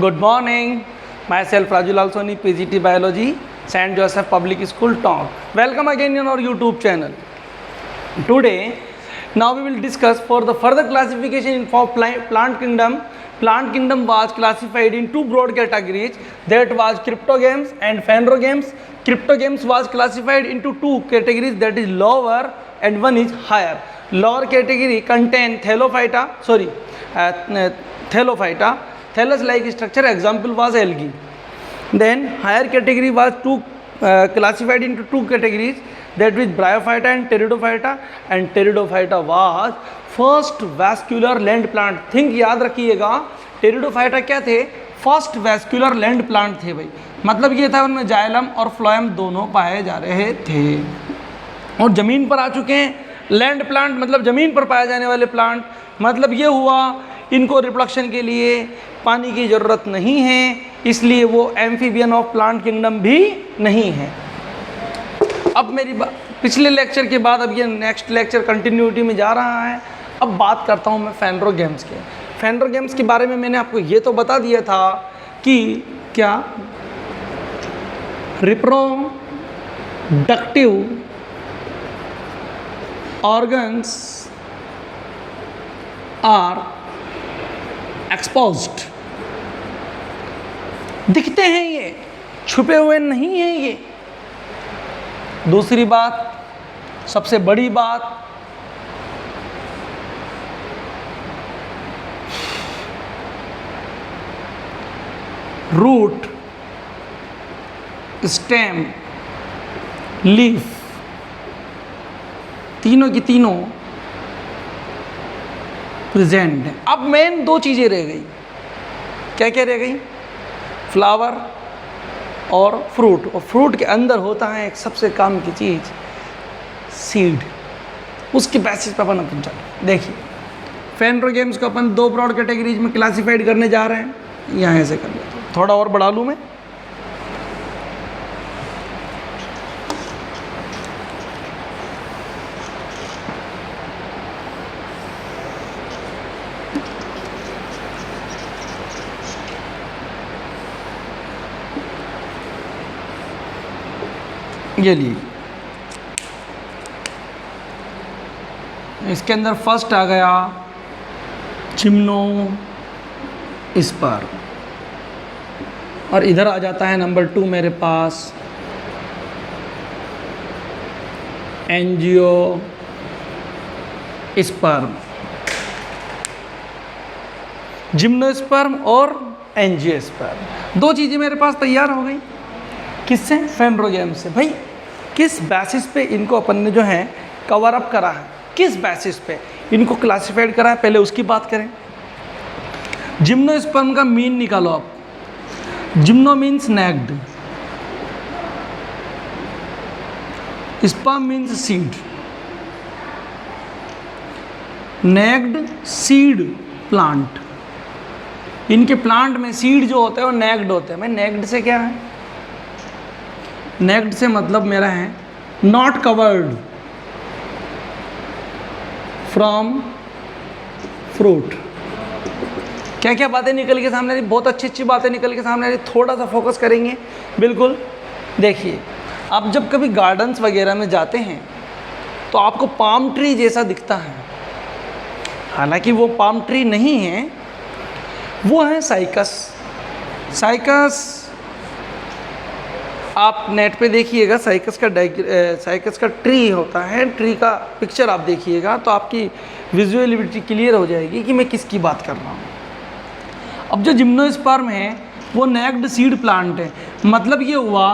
Good morning. Myself Rajulal Soni, PGT Biology, St. Joseph Public School, Tonk. Welcome again in our YouTube channel. Today, now we will discuss for the further classification for plant kingdom. Plant kingdom was classified in two broad categories, that was cryptogames and phanerogames. Cryptogames was classified into two categories, that is lower and one is higher. Lower category contain Thallophyta. Thallus-like structure, example was algae. Then higher category was classified into two categories, that is Bryophyta and Pteridophyta. And Pteridophyta was first vascular land plant. Think याद रखिएगा, pteridophyta क्या थे? First vascular land plant थे भाई. मतलब ये था उनमें जाइलम और फ्लोएम दोनों पाए जा रहे थे और ज़मीन पर आ चुके हैं. लैंड प्लांट मतलब ज़मीन पर पाए जाने वाले प्लांट. मतलब ये हुआ इनको रिप्रोडक्शन के लिए पानी की ज़रूरत नहीं है, इसलिए वो एम्फीबियन ऑफ प्लांट किंगडम भी नहीं है. अब मेरी पिछले लेक्चर के बाद अब ये नेक्स्ट लेक्चर कंटिन्यूटी में जा रहा है. अब बात करता हूँ मैं पहानेरोगेम्स के. पहानेरोगेम्स के बारे में मैंने आपको ये तो बता दिया था कि क्या रिप्रोडक्टिव ऑर्गन्स आर एक्सपोज्ड. दिखते हैं, ये छुपे हुए नहीं हैं ये. दूसरी बात, सबसे बड़ी बात, रूट, स्टेम, लीफ, तीनों की तीनों प्रेजेंट है. अब मेन दो चीज़ें रह गई. क्या क्या रह गई? फ्लावर और फ्रूट. और फ्रूट के अंदर होता है एक सबसे काम की चीज़, सीड. उसके बेसिस पर अपन चलो देखिए, पहानेरोगेम्स को अपन दो ब्रॉड कैटेगरीज में क्लासिफाइड करने जा रहे हैं. यहाँ ऐसे कर लेते हैं, थोड़ा और बढ़ा लूँ मैं. ये लिए इसके अंदर फर्स्ट आ गया जिम्नोस्पर्म और इधर आ जाता है नंबर 2 मेरे पास एंजियोस्पर्म. जिम्नोस्पर्म और एंजियोस्पर्म दो चीज़ें मेरे पास तैयार हो गई. किससे? पहानेरोगेम से. भाई किस बेसिस पे इनको अपन ने जो है कवर अप करा है, किस बेसिस पे इनको क्लासिफाइड करा है, पहले उसकी बात करें. जिम्नोस्पर्म का मीन निकालो आप. Gymno means naked, sperm means seed. Naked seed plant. इनके प्लांट में सीड जो होते हैं वो नेक्ड होते हैं. मैं नेक्ड से क्या है? नेक्ड से मतलब मेरा है नॉट कवर्ड फ्रॉम फ्रूट. क्या क्या बातें निकल के सामने आ रही? बहुत अच्छी अच्छी बातें निकल के सामने आ रही. थोड़ा सा फोकस करेंगे. बिल्कुल देखिए, आप जब कभी गार्डन्स वगैरह में जाते हैं तो आपको पाम ट्री जैसा दिखता है. हालांकि वो पाम ट्री नहीं है, वो है साइकस. साइकस आप नेट पे देखिएगा, साइकस का ट्री होता है. ट्री का पिक्चर आप देखिएगा तो आपकी विजुअलिटी क्लियर हो जाएगी कि मैं किसकी बात कर रहा हूँ. अब जो जिम्नोस्पर्म है वो नेक्ड सीड प्लांट है. मतलब ये हुआ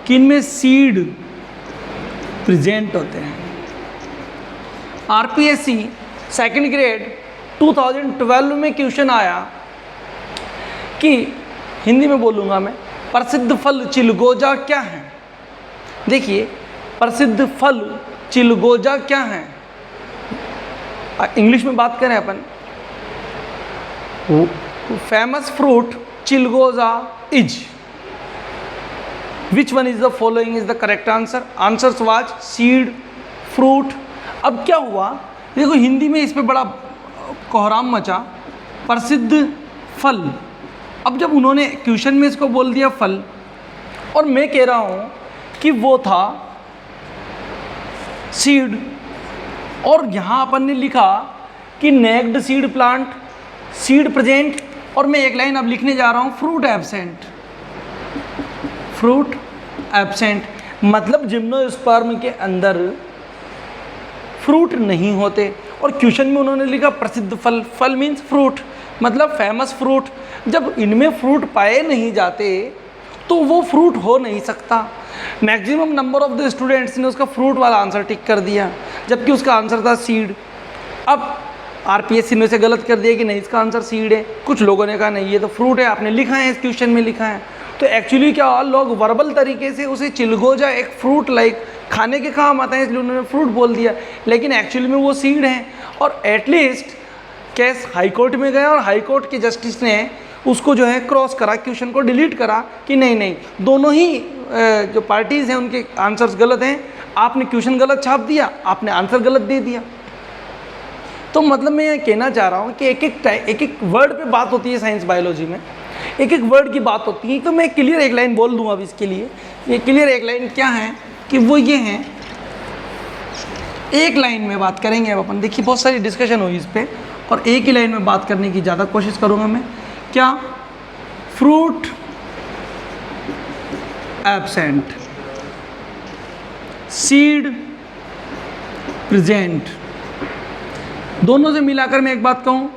कि इनमें सीड प्रेजेंट होते हैं. आरपीएससी सेकंड ग्रेड 2012 में क्वेश्चन आया कि, हिंदी में बोलूँगा मैं, प्रसिद्ध फल चिलगोजा क्या है? देखिए, प्रसिद्ध फल चिलगोजा क्या है? इंग्लिश में बात करें अपन, फेमस फ्रूट चिलगोजा is. Which one is the following is the correct answer? Answers was seed, fruit. अब क्या हुआ, देखो हिंदी में इस पर बड़ा कोहराम मचा. प्रसिद्ध फल अब जब उन्होंने क्वेश्चन में इसको बोल दिया फल, और मैं कह रहा हूँ कि वो था सीड, और यहाँ अपन ने लिखा कि naked seed plant, seed present, और मैं एक लाइन अब लिखने जा रहा हूँ फ्रूट एब्सेंट, फ्रूट एब्सेंट, मतलब जिम्नोस्पर्म के अंदर फ्रूट नहीं होते। और क्वेश्चन में उन्होंने लिखा प्रसिद्ध फल, फल मीन्स फ्रूट, मतलब फेमस फ्रूट। जब इनमें फ्रूट पाए नहीं जाते तो वो फ्रूट हो नहीं सकता। Maximum number of the students ने उसका फ्रूट वाला आंसर टिक कर दिया, जबकि उसका आंसर था सीड। अब आरपीएससी ने उसे गलत कर दिया कि नहीं इसका आंसर सीड है, कुछ लोगों ने कहा नहीं ये तो फ्रूट है, आपने लिखा है इस क्वेश्चन में लिखा है। तो एक्चुअली क्या, लोग वर्बल तरीके से उसे चिलगोजा एक फ्रूट लाइक खाने के काम आता है इसलिए उन्होंने फ्रूट बोल दिया, लेकिन एक्चुअली में वो सीड है। और एटलीस्ट केस हाई कोर्ट में गया और हाई कोर्ट के जस्टिस ने उसको जो है क्रॉस करा, क्वेश्चन को डिलीट करा कि नहीं नहीं दोनों ही जो पार्टीज़ हैं उनके आंसर्स गलत हैं, आपने क्वेश्चन गलत छाप दिया, आपने आंसर गलत दे दिया। तो मतलब मैं ये कहना चाह रहा हूँ कि एक एक वर्ड पे बात होती है साइंस बायोलॉजी में, एक एक वर्ड की बात होती है। तो मैं क्लियर एक लाइन बोल दूँ अब इसके लिए, ये क्लियर एक लाइन क्या है कि वो ये हैं, एक लाइन में बात करेंगे अब अपन। देखिए बहुत सारी डिस्कशन हुई इस पर, और एक ही लाइन में बात करने की ज़्यादा कोशिश करूँगा मैं। क्या? Fruit absent, seed present. दोनों से मिलाकर मैं एक बात कहूँ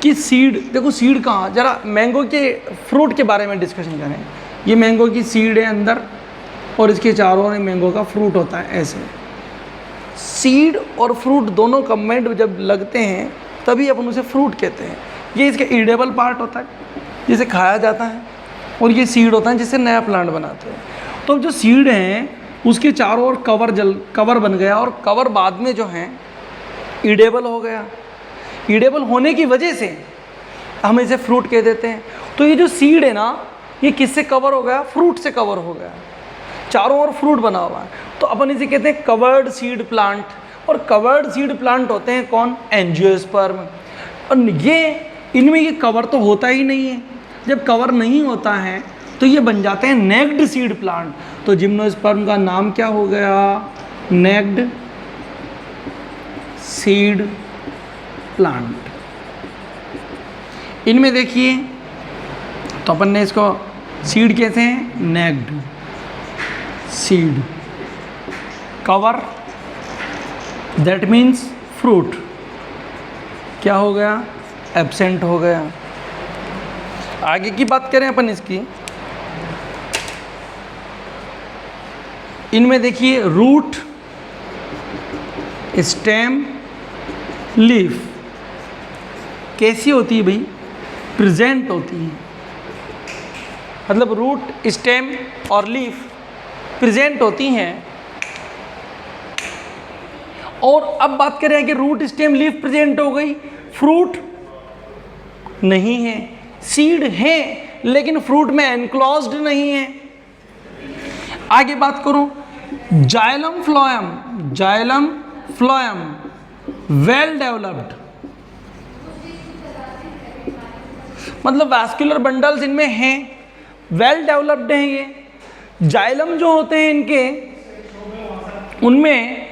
कि सीड, देखो सीड कहाँ, जरा मैंगो के फ्रूट के बारे में डिस्कशन करें। ये मैंगो की सीड है अंदर और इसके चारों में मैंगो का फ्रूट होता है। ऐसे सीड और फ्रूट दोनों कंबाइंड जब लगते हैं तभी अपन उसे फ्रूट कहते हैं। ये इसका ईडेबल पार्ट होता है जिसे खाया जाता है, और ये सीड होता है जिससे नया प्लांट बनाते हैं। तो जो सीड हैं उसके चारों ओर कवर बन गया, और कवर बाद में जो है ईडेबल हो गया। ईडेबल होने की वजह से हम इसे फ्रूट कह देते हैं। तो ये जो सीड है ना, ये किससे कवर हो गया? फ्रूट से कवर हो गया, चारों ओर फ्रूट बना हुआ है। तो अपन इसे कहते हैं कवर्ड सीड प्लांट। और कवर्ड सीड प्लांट होते हैं कौन? एंजियोस्पर्म। और ये इनमें ये कवर तो होता ही नहीं है। जब कवर नहीं होता है तो ये बन जाते हैं नेक्ड सीड प्लांट। तो जिम्नोस्पर्म का नाम क्या हो गया? Naked seed plant. इनमें देखिए तो अपन ने इसको सीड कैसे हैं? Naked seed, cover that means fruit, क्या हो गया? एब्सेंट हो गया। आगे की बात करें अपन इसकी, इनमें देखिए रूट, स्टेम, लीफ कैसी होती है भाई? प्रेजेंट होती है। मतलब रूट, स्टेम और लीफ प्रेजेंट होती हैं। और अब बात करें कि रूट, स्टेम, लीफ प्रेजेंट हो गई, फ्रूट नहीं है। सीड है लेकिन फ्रूट में एनक्लोज्ड नहीं है। आगे बात करूं, xylem phloem, xylem phloem well developed, मतलब वैस्कुलर बंडल्स इनमें हैं, वेल डेवलप्ड हैं। ये जाइलम जो होते हैं इनके, उनमें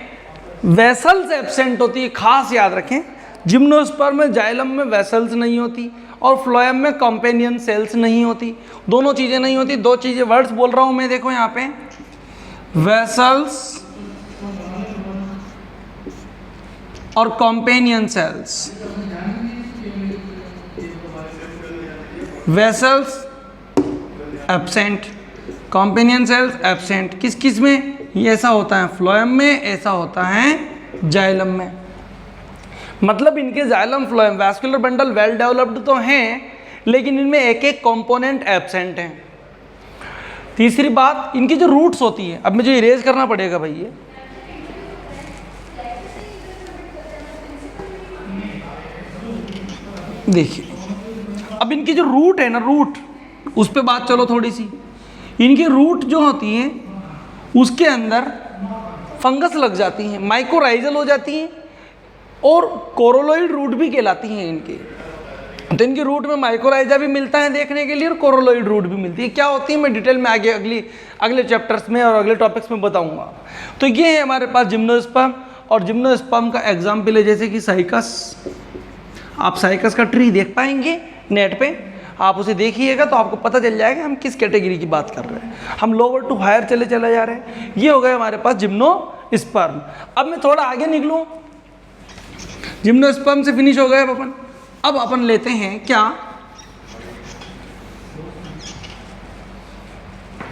वेसल्स एब्सेंट होती है। खास याद रखें, जिम्नोस्पर्म में जाइलम में वेसल्स नहीं होती और फ्लोएम में कंपेनियन सेल्स नहीं होती। दोनों चीज़ें नहीं होती। दो चीज़ें वर्ड्स बोल रहा हूँ मैं, देखो यहाँ पे, वेसल्स और companion cells. Vessels absent, companion cells absent. किस किस में ये ऐसा होता है? फ्लोएम में, ऐसा होता है जाइलम में। मतलब इनके xylem, phloem, vascular bundle well developed तो हैं लेकिन इनमें एक एक कंपोनेंट एब्सेंट हैं। तीसरी बात, इनकी जो रूट्स होती है, अब मुझे इरेज करना पड़ेगा भाई ये, देखिए अब इनकी जो रूट है ना, रूट, उस पे बात चलो थोड़ी सी। इनकी रूट जो होती है उसके अंदर फंगस लग जाती हैं, माइकोराइजल हो जाती हैं और कोरोलॉइड रूट भी कहलाती हैं इनकी। तो इनके रूट में माइकोराइजा भी मिलता है देखने के लिए और कोरोलोइड रूट भी मिलती है। क्या होती है मैं डिटेल में आगे अगले चैप्टर्स में और अगले टॉपिक्स में बताऊंगा। तो ये है हमारे पास जिम्नोस्पर्म, और जिम्नोस्पर्म का एग्जाम्पल है जैसे कि साइकस। आप साइकस का ट्री देख पाएंगे नेट पे, आप उसे देखिएगा तो आपको पता चल जाएगा हम किस कैटेगरी की बात कर रहे हैं। हम लोअर टू हायर चले जा रहे हैं। ये हो गए हमारे पास जिम्नोस्पर्म। अब मैं थोड़ा आगे निकलूं, जिम्नोस्पर्म से फिनिश हो गए अपन। अब अपन लेते हैं क्या,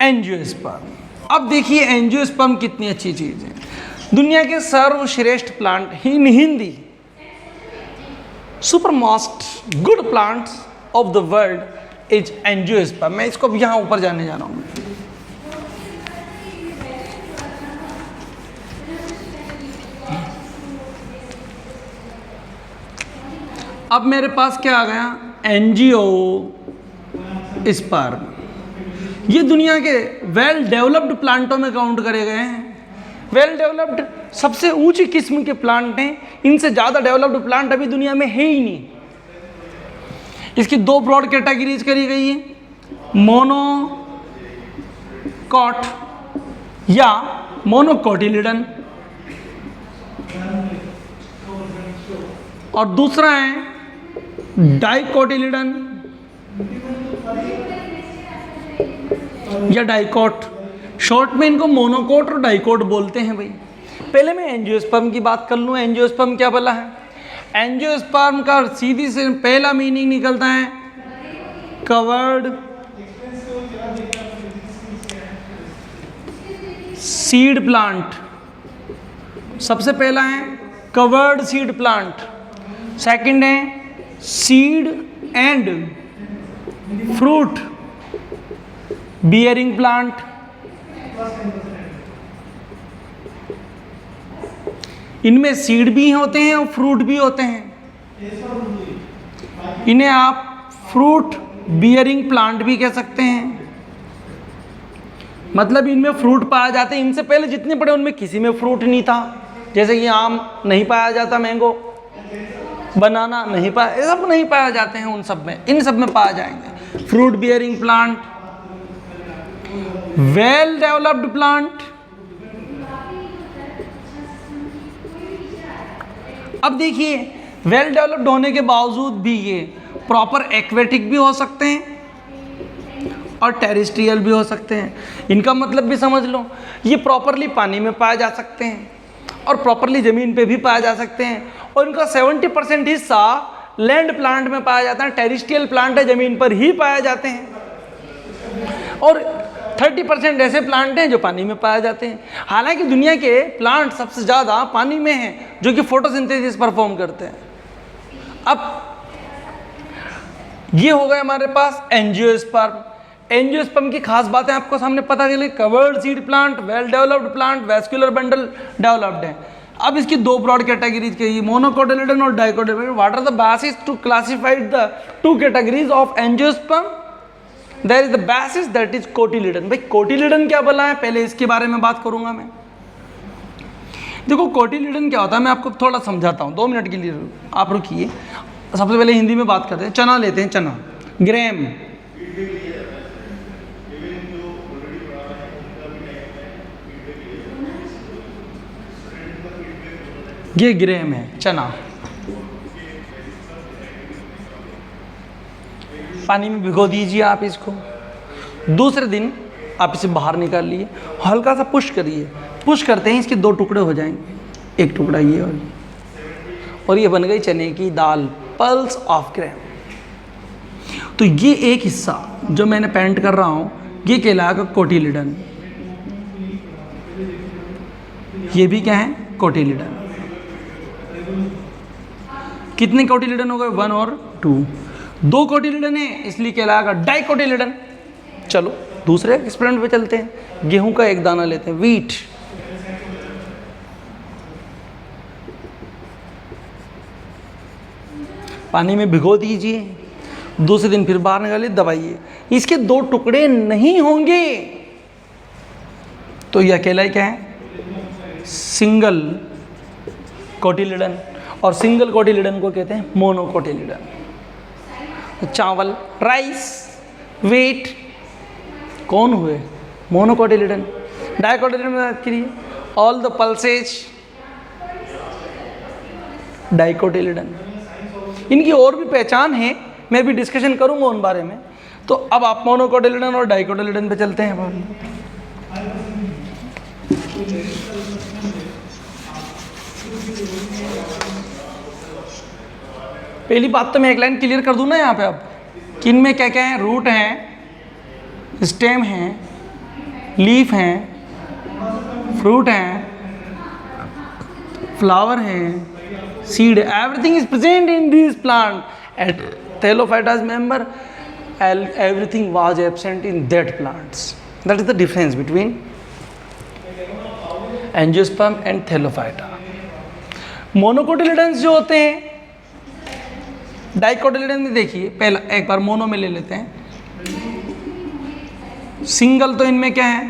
एंजियोस्पर्म। अब देखिए एंजियोस्पर्म कितनी अच्छी चीज है। दुनिया के सर्वश्रेष्ठ plant in Hindi, super most good plants of the world is angiosperm. मैं इसको यहां ऊपर जाने जा रहा हूं। अब मेरे पास क्या आ गया, एंजियोस्पर्म। ये दुनिया के वेल डेवलप्ड प्लांटों में काउंट करे गए हैं। वेल डेवलप्ड सबसे ऊंची किस्म के प्लांट हैं। इनसे ज़्यादा डेवलप्ड प्लांट अभी दुनिया में है ही नहीं। इसकी दो ब्रॉड कैटेगरीज करी गई है, मोनोकॉट या मोनोकोटिलिडन, और दूसरा है डाइकोटिलिडन या डाइकोट। शॉर्ट में इनको मोनोकोट और डाइकोट बोलते हैं भाई। पहले मैं एंजियोस्पर्म की बात कर लूँ। एंजियोस्पर्म क्या बोला है? एंजियोस्पर्म का सीधी से पहला मीनिंग निकलता है कवर्ड सीड प्लांट। सबसे पहला है कवर्ड सीड प्लांट, सेकंड है seed and fruit bearing plant, इनमें सीड भी होते हैं और फ्रूट भी होते हैं। इन्हें आप फ्रूट बियरिंग प्लांट भी कह सकते हैं। मतलब इनमें फ्रूट पाया जाते हैं। इनसे पहले जितने पड़े उनमें किसी में फ्रूट नहीं था। जैसे कि आम नहीं पाया जाता, मैंगो, बनाना नहीं पाया, ये सब नहीं पाया जाते हैं उन सब में। इन सब में पाया जाएंगे fruit bearing plant, well developed plant. अब देखिए वेल डेवलप्ड होने के बावजूद भी ये प्रॉपर एक्वेटिक भी हो सकते हैं और टेरेस्ट्रियल भी हो सकते हैं। इनका मतलब भी समझ लो, ये प्रॉपरली पानी में पाए जा सकते हैं और प्रॉपरली ज़मीन पे भी पाए जा सकते हैं। और इनका 70% हिस्सा लैंड प्लांट में पाया जाता है। टेरेस्ट्रियल प्लांट है, ज़मीन पर ही पाए जाते हैं। और 30% ऐसे प्लांट हैं जो पानी में पाए जाते हैं। हालांकि दुनिया के प्लांट सबसे ज़्यादा पानी में हैं, जो कि फोटोसिंथेसिस परफॉर्म करते हैं। अब ये हो गए हमारे पास एंजियोस्पर्म। एंजियोस्पर्म की खास बातें आपको सामने पता चली। Covered seed plant, well developed plant, vascular bundle developed है। अब इसकी दो ब्रॉड कैटेगरीज कही, मोनोकोटिलिडन और dicotyledon. What are the basis to classified the two categories of angiosperm? There is the basis that is cotyledon. भाई cotyledon क्या बोला है, पहले इसके बारे में बात करूंगा मैं। देखो कोटिलिडन क्या होता है, मैं आपको थोड़ा समझाता हूँ। 2 मिनट के लिए आप रुकिए। सबसे पहले हिंदी में बात करते हैं। चना लेते हैं, चना, ग्रेम। ये ग्रेम है, चना। पानी में भिगो दीजिए आप इसको। दूसरे दिन आप इसे बाहर निकाल लिए, हल्का सा पुश करिए। पुश करते हैं इसके 2 टुकड़े हो जाएंगे, एक टुकड़ा ये और ये बन गई चने की दाल, पल्स ऑफ ग्रेम। तो ये एक हिस्सा जो मैंने पेंट कर रहा हूँ, ये कहलाएगा कोटिलिडन। ये भी क्या है, कोटिलिडन। कितने कोटिलिडन हो गए, 1 और 2। 2 कोटिलिडन है इसलिए कहलाएगा डाइकोटिलिडन। चलो दूसरे एक्सपेरिमेंट पे चलते हैं। गेहूं का एक दाना लेते हैं, वीट। पानी में भिगो दीजिए, दूसरे दिन फिर बाहर निकालिए, दबाइए। इसके 2 टुकड़े नहीं होंगे तो यह अकेला क्या है, सिंगल कोटिलिडन। और सिंगल कोटिलिडन को कहते हैं मोनोकोटिलिडन। चावल, राइस, वीट कौन हुए? मोनोकोटिलिडन। डाइकोटिलिडन में बात करिए, ऑल द पल्सेज डाइकोटिलिडन। इनकी और भी पहचान है, मैं भी डिस्कशन करूंगा उन बारे में। तो अब आप मोनोकोटिलिडन और डाइकोटिलिडन पे चलते हैं। पहली बात तो मैं एक लाइन क्लियर कर दूं ना यहाँ पे, अब किन में क्या क्या है? रूट हैं, स्टेम हैं, लीफ हैं, फ्रूट हैं, फ्लावर हैं, seed, everything is present in this plant. At thallophytas member everything was absent in that plants. That is the difference between angiosperm and thallophyta. मोनोकोटिलिडन्स जो होते हैं, डाइकोटिलिडन में देखिए, पहला एक बार मोनो में ले लेते हैं। सिंगल तो इनमें क्या है?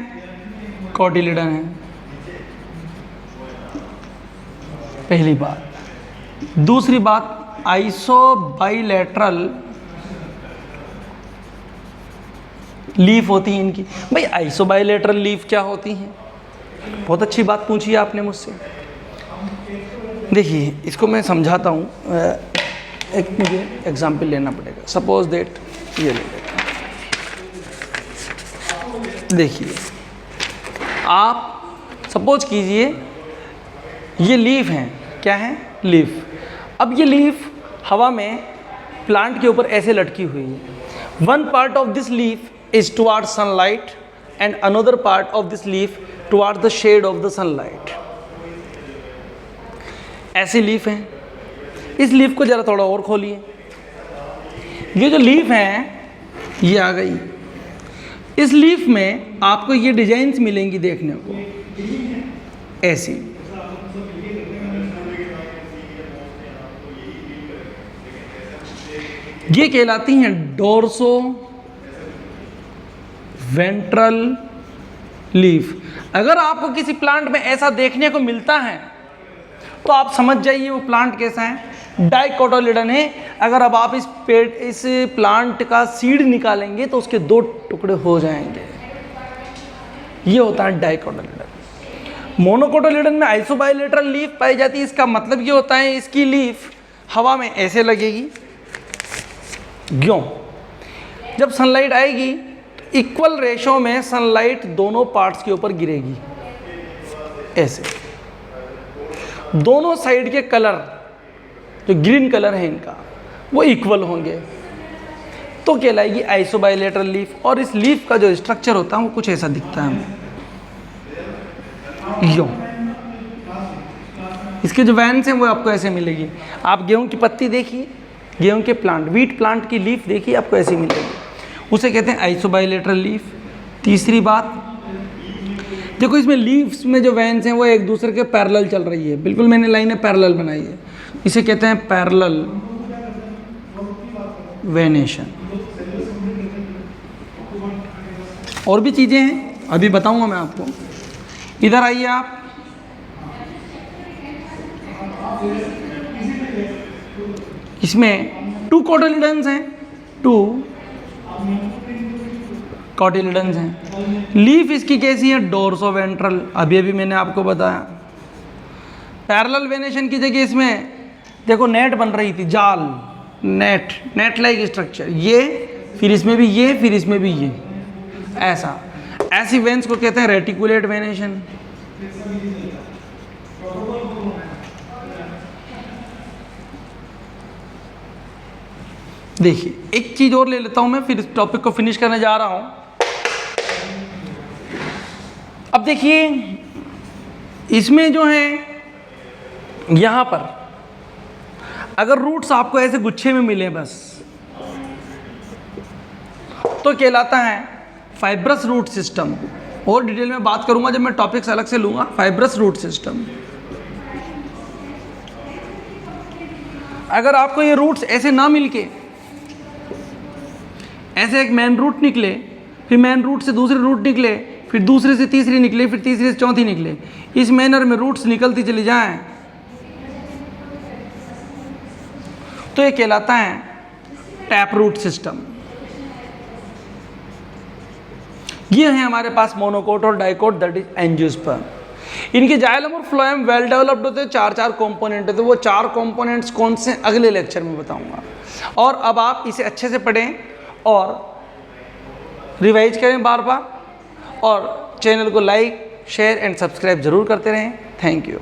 कोटिलिडन है, पहली बात। दूसरी बात, आइसोबाइलेटरल लीफ होती है इनकी। भाई आइसोबाइलेटरल लीफ क्या होती हैं? बहुत अच्छी बात पूछी आपने मुझसे। देखिए इसको मैं समझाता हूँ, एक मुझे एग्जाम्पल लेना पड़ेगा। सपोज दैट ये ले लेते हैं। देखिए आप सपोज कीजिए ये लीफ हैं, क्या है? लीफ। अब ये लीफ हवा में प्लांट के ऊपर ऐसे लटकी हुई है। One part of this leaf is towards sunlight and another part of this leaf towards the shade of the sunlight. ऐसी लीफ है। इस लीफ को जरा थोड़ा और खोलिए। ये जो लीफ है ये आ गई। इस लीफ में आपको ये डिजाइन्स मिलेंगी देखने को, ऐसी। ये कहलाती हैं डोर्सो वेंट्रल लीफ। अगर आपको किसी प्लांट में ऐसा देखने को मिलता है तो आप समझ जाइए वो प्लांट कैसा है, डाइकोटिलिडन है। अगर अब आप इस प्लांट का सीड निकालेंगे तो उसके 2 टुकड़े हो जाएंगे। ये होता है डाइकोटिलिडन। मोनोकोटिलिडन में आइसोबाइलेटरल लीफ पाई जाती है। इसका मतलब ये होता है इसकी लीफ हवा में ऐसे लगेगी, क्यों? जब सनलाइट आएगी इक्वल रेशो में सनलाइट दोनों पार्ट्स के ऊपर गिरेगी, ऐसे। दोनों साइड के कलर, जो ग्रीन कलर है इनका, वो इक्वल होंगे, तो कहलाएगी आइसोबाइलेटरल लीफ। और इस लीफ का जो स्ट्रक्चर होता है वो कुछ ऐसा दिखता है हमें, यो। इसके जो वेन्स हैं वो आपको ऐसे मिलेगी। आप गेहूं की पत्ती देखिए, गेहूं के प्लांट, वीट प्लांट की लीफ देखिए, आपको ऐसी मिलेगी। उसे कहते हैं आइसोबाइलेटरल लीफ। तीसरी बात, देखो इसमें लीव्स में जो वेन्स हैं वो एक दूसरे के पैरेलल चल रही है, बिल्कुल मैंने लाइनें पैरेलल बनाई है। इसे कहते हैं पैरेलल वेनेशन। और भी चीज़ें हैं, अभी बताऊंगा मैं आपको। इधर आइए आप, इसमें 2 कोटिलिडन्स हैं, 2 कोटिलिडन्स हैं। लीफ इसकी कैसी है? Dorso ventral. अभी अभी मैंने आपको बताया। पैरेलल वेनेशन की जगह इसमें देखो नेट बन रही थी, जाल, नेट लाइक स्ट्रक्चर। ये फिर इसमें भी ये, फिर इसमें भी ये, ऐसी वेन्स को कहते हैं रेटिकुलेट वेनेशन। देखिए एक चीज और ले लेता हूं मैं, फिर इस टॉपिक को फिनिश करने जा रहा हूं। अब देखिए इसमें जो है यहां पर अगर रूट्स आपको ऐसे गुच्छे में मिले बस, तो कहलाता है फाइब्रस रूट सिस्टम। और डिटेल में बात करूंगा जब मैं टॉपिक्स अलग से लूंगा। Fibrous root system. अगर आपको ये रूट्स ऐसे ना मिलके ऐसे एक मेन रूट निकले, फिर मेन रूट से दूसरे रूट निकले, फिर दूसरे से तीसरी निकले, फिर तीसरे से चौथी निकले, इस मैनर में रूट्स निकलती चली जाएं, तो ये कहलाता है टैप रूट सिस्टम। ये है हमारे पास मोनोकोट और डाइकोट, दैट इज एंजियोस्पर्म। इनके जाइलम और फ्लोएम वेल डेवलप्ड होते हैं, 4 कंपोनेंट होते हैं। वो 4 कंपोनेंट्स कौन से अगले लेक्चर में बताऊंगा। और अब आप इसे अच्छे से पढ़ें और रिवाइज करें बार बार, और चैनल को लाइक शेयर एंड सब्सक्राइब जरूर करते रहें। Thank you.